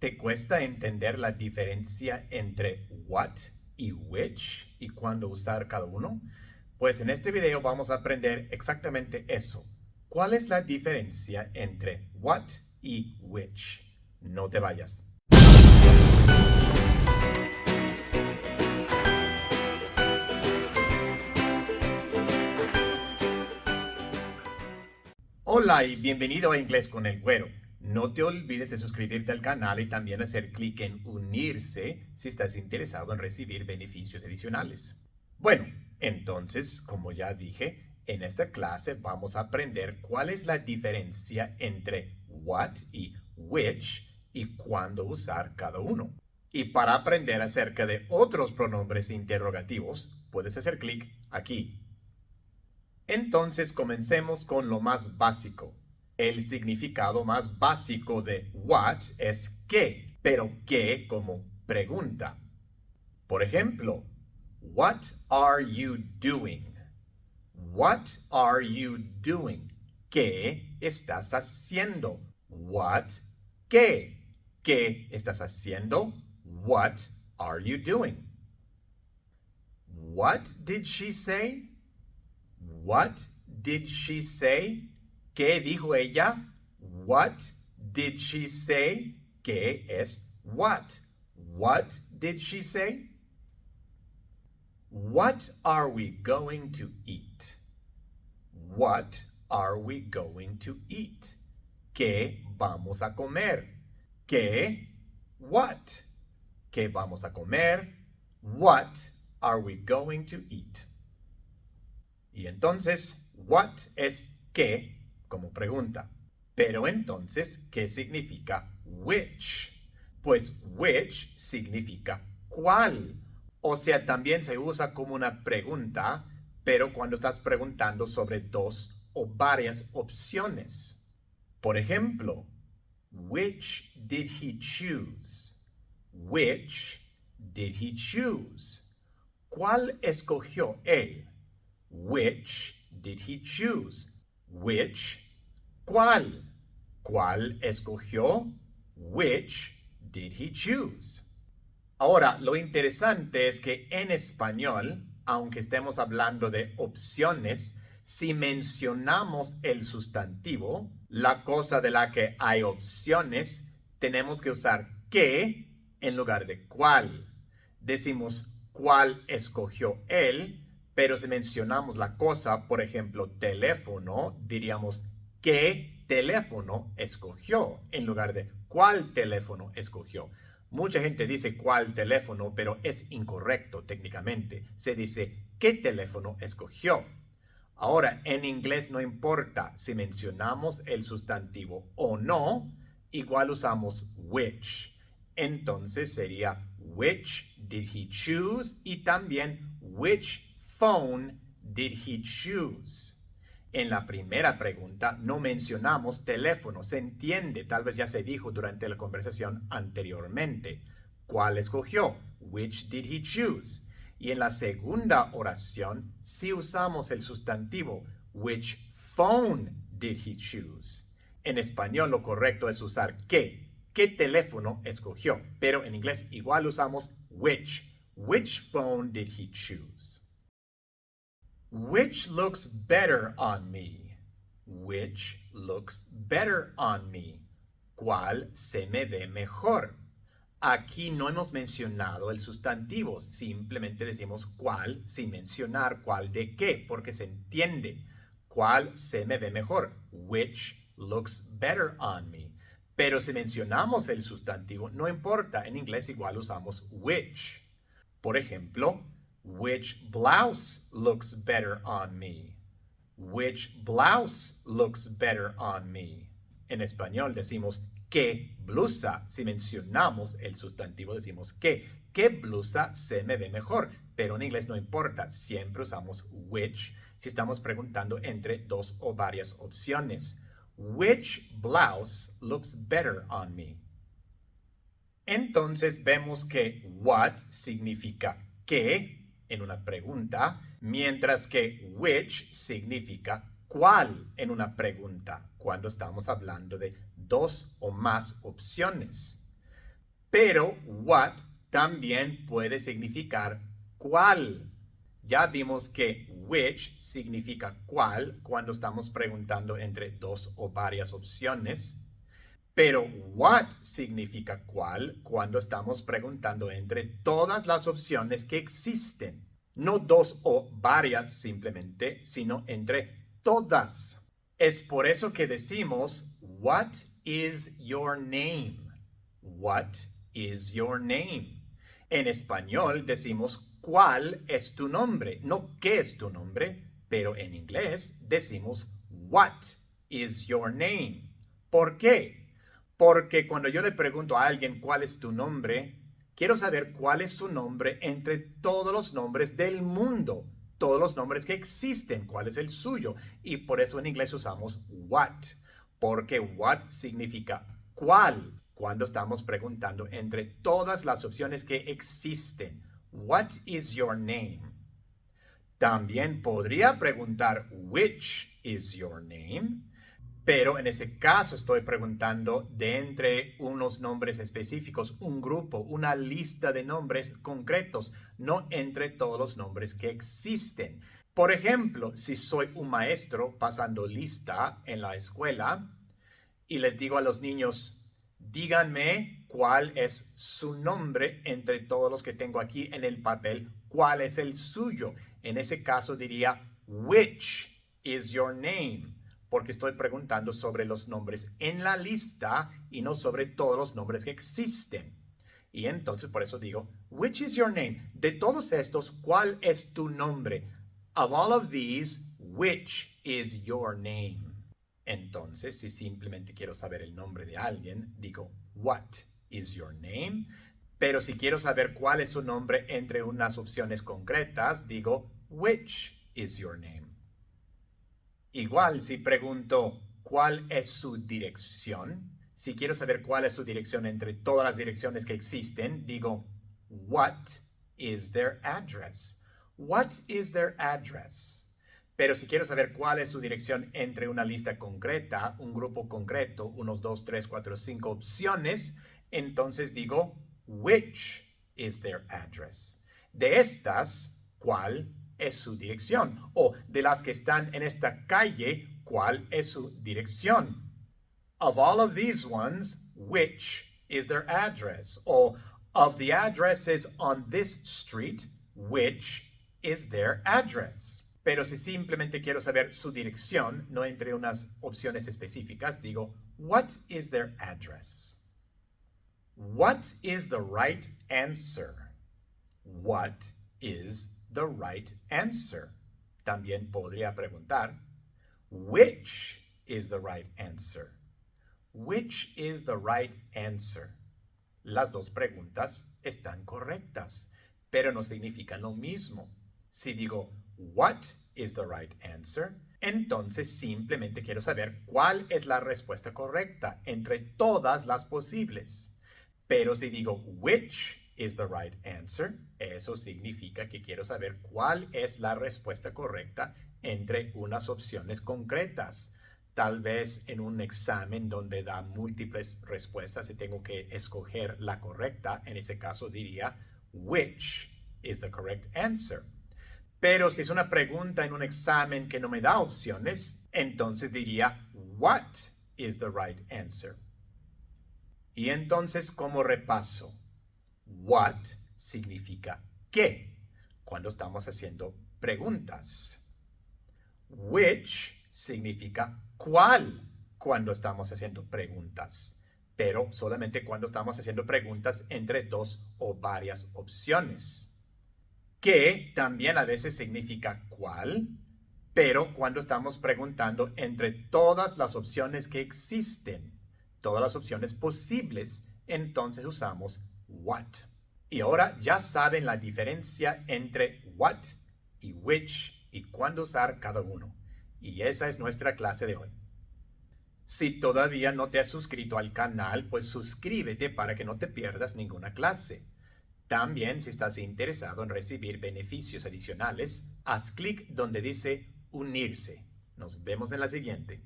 ¿Te cuesta entender la diferencia entre what y which y cuándo usar cada uno? Pues en este video vamos a aprender exactamente eso. ¿Cuál es la diferencia entre what y which? No te vayas. Hola y bienvenido a Inglés con el Güero. No te olvides de suscribirte al canal y también hacer clic en unirse si estás interesado en recibir beneficios adicionales. Bueno, entonces, como ya dije, en esta clase vamos a aprender cuál es la diferencia entre what y which y cuándo usar cada uno. Y para aprender acerca de otros pronombres interrogativos, puedes hacer clic aquí. Entonces comencemos con lo más básico. El significado más básico de what es qué, pero qué como pregunta. Por ejemplo, what are you doing? What are you doing? ¿Qué estás haciendo? What? ¿Qué? ¿Qué estás haciendo? What are you doing? What did she say? What did she say? ¿Qué dijo ella? What did she say? ¿Qué es what? What did she say? What are we going to eat? What are we going to eat? ¿Qué vamos a comer? ¿Qué? What? ¿Qué vamos a comer? What are we going to eat? Y entonces, what es qué como pregunta. Pero entonces, ¿qué significa which? Pues which significa cuál. O sea, también se usa como una pregunta, pero cuando estás preguntando sobre dos o varias opciones. Por ejemplo, which did he choose? Which did he choose? ¿Cuál escogió él? Which did he choose? Which? ¿Cuál? ¿Cuál escogió? Which did he choose? Ahora, lo interesante es que en español, aunque estemos hablando de opciones, si mencionamos el sustantivo, la cosa de la que hay opciones, tenemos que usar qué en lugar de cuál. Decimos cuál escogió él, pero si mencionamos la cosa, por ejemplo, teléfono, diríamos qué teléfono escogió en lugar de cuál teléfono escogió. Mucha gente dice cuál teléfono, pero es incorrecto técnicamente. Se dice qué teléfono escogió. Ahora, en inglés no importa si mencionamos el sustantivo o no, igual usamos which. Entonces sería which did he choose y también which phone did he choose. En la primera pregunta no mencionamos teléfono, se entiende, tal vez ya se dijo durante la conversación anteriormente. ¿Cuál escogió? Which did he choose? Y en la segunda oración sí usamos el sustantivo. Which phone did he choose? En español lo correcto es usar qué. ¿Qué teléfono escogió? Pero en inglés igual usamos which. Which phone did he choose? Which looks better on me? Which looks better on me? ¿Cuál se me ve mejor? Aquí no hemos mencionado el sustantivo, simplemente decimos cuál sin mencionar cuál de qué, porque se entiende. ¿Cuál se me ve mejor? Which looks better on me. Pero si mencionamos el sustantivo, no importa, en inglés igual usamos which. Por ejemplo, which blouse looks better on me? Which blouse looks better on me? En español decimos ¿qué blusa? Si mencionamos el sustantivo decimos ¿qué blusa se me ve mejor? Pero en inglés no importa, siempre usamos which si estamos preguntando entre dos o varias opciones. Which blouse looks better on me? Entonces vemos que what significa qué en una pregunta, mientras que which significa cuál en una pregunta, cuando estamos hablando de dos o más opciones. Pero what también puede significar cuál. Ya vimos que which significa cuál cuando estamos preguntando entre dos o varias opciones. Pero what significa cuál cuando estamos preguntando entre todas las opciones que existen. No dos o varias simplemente, sino entre todas. Es por eso que decimos, what is your name? What is your name? En español decimos, ¿cuál es tu nombre? No qué es tu nombre, pero en inglés decimos, what is your name? ¿Por qué? Porque cuando yo le pregunto a alguien cuál es tu nombre, quiero saber cuál es su nombre entre todos los nombres del mundo, todos los nombres que existen, cuál es el suyo. Y por eso en inglés usamos what, porque what significa cuál cuando estamos preguntando entre todas las opciones que existen. What is your name? También podría preguntar which is your name, pero en ese caso estoy preguntando de entre unos nombres específicos, un grupo, una lista de nombres concretos, no entre todos los nombres que existen. Por ejemplo, si soy un maestro pasando lista en la escuela y les digo a los niños, díganme cuál es su nombre entre todos los que tengo aquí en el papel, cuál es el suyo. En ese caso diría, which is your name? Porque estoy preguntando sobre los nombres en la lista y no sobre todos los nombres que existen. Y entonces por eso digo, which is your name? De todos estos, ¿cuál es tu nombre? Of all of these, which is your name? Entonces, si simplemente quiero saber el nombre de alguien, digo, what is your name? Pero si quiero saber cuál es su nombre entre unas opciones concretas, digo, which is your name? Igual, si pregunto cuál es su dirección, si quiero saber cuál es su dirección entre todas las direcciones que existen, digo, what is their address? What is their address? Pero si quiero saber cuál es su dirección entre una lista concreta, un grupo concreto, unos 2, 3, 4, 5 opciones, entonces digo, which is their address? De estas, ¿cuál es su dirección? O de las que están en esta calle, ¿cuál es su dirección? Of all of these ones, which is their address? O of the addresses on this street, which is their address? Pero si simplemente quiero saber su dirección, no entre unas opciones específicas, digo, what is their address? What is the right answer? What is the right answer? También podría preguntar, which is the right answer? Which is the right answer? Las dos preguntas están correctas, pero no significan lo mismo. Si digo, what is the right answer? Entonces simplemente quiero saber cuál es la respuesta correcta entre todas las posibles. Pero si digo, which is the right answer? Eso significa que quiero saber cuál es la respuesta correcta entre unas opciones concretas. Tal vez en un examen donde da múltiples respuestas y tengo que escoger la correcta, en ese caso diría, which is the correct answer? Pero si es una pregunta en un examen que no me da opciones, entonces diría, what is the right answer? Y entonces, como repaso, what significa qué cuando estamos haciendo preguntas. Which significa cuál cuando estamos haciendo preguntas, pero solamente cuando estamos haciendo preguntas entre dos o varias opciones. Que también a veces significa cuál, pero cuando estamos preguntando entre todas las opciones que existen, todas las opciones posibles, entonces usamos what. Y ahora ya saben la diferencia entre what y which y cuándo usar cada uno. Y esa es nuestra clase de hoy. Si todavía no te has suscrito al canal, pues suscríbete para que no te pierdas ninguna clase. También, si estás interesado en recibir beneficios adicionales, haz clic donde dice unirse. Nos vemos en la siguiente.